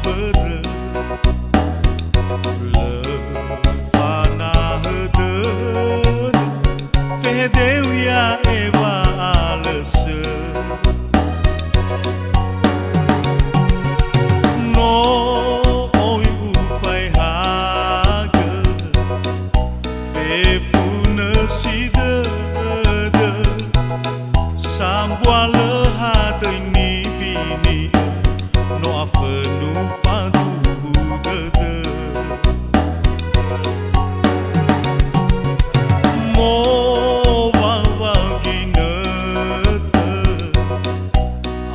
bără lă fana hădăr fedeu ia eva alăsă no oi ufai hagă fe fună si dă samboală hadăi ni bini no afă nu fa dudă mo va ghinătă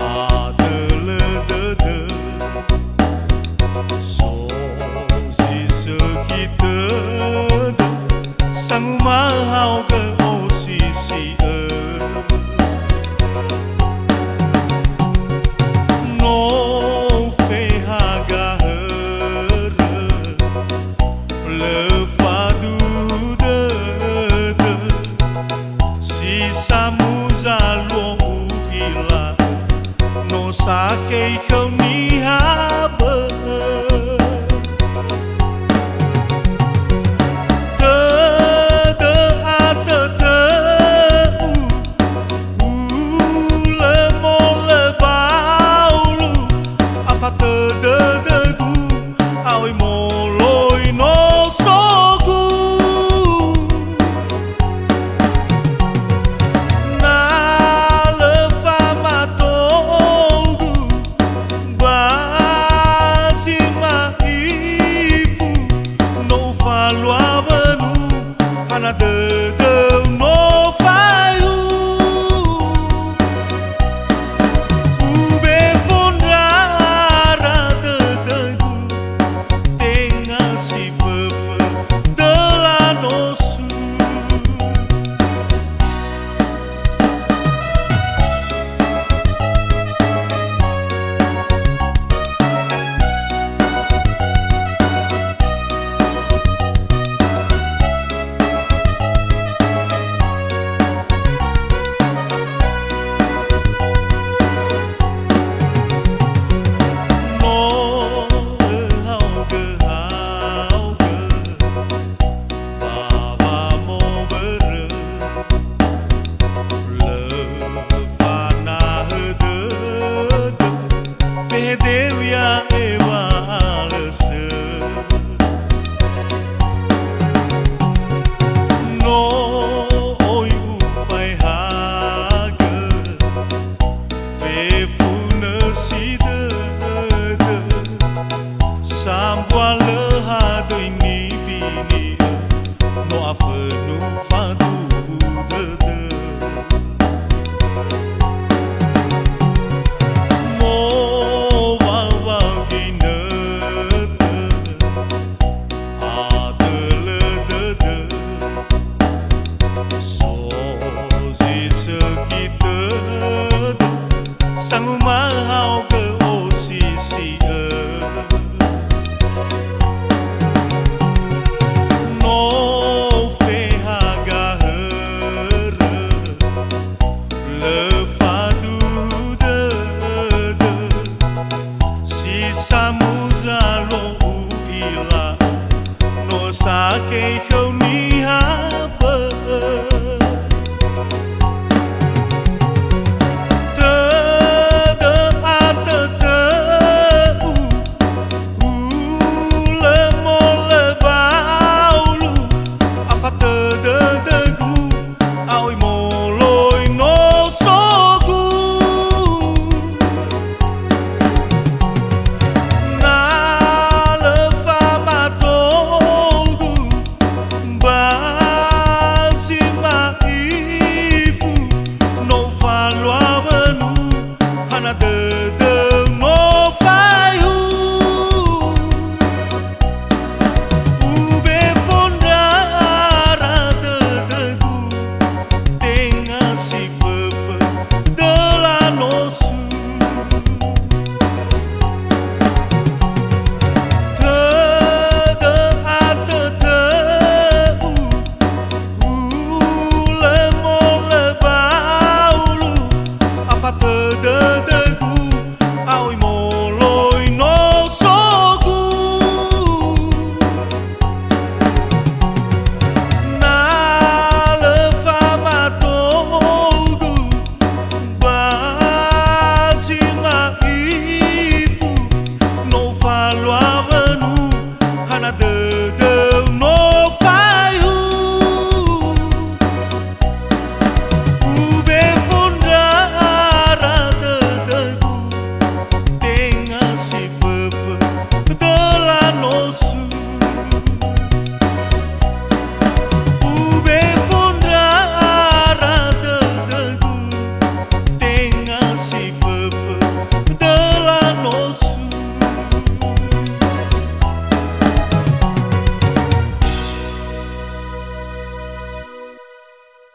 adălă dă so zi să hită sang ma hao gă o si samuza lo upila no sa hei khâu ni ha bơ tơ a tơ u le mo le bao lu a fa tơ gu ai mo loi no so gu ana dă no fai ube fondara dă gu tenga si fă de la nosu fedeu ia eva alăsă no oi ufai hagă fe fună si dă samboală hadăi ni bini no afă nu fa dudă sang ma hao gơ o si no fe haga hơ le fa dudă si samuza lo upila no sa hei khâu ni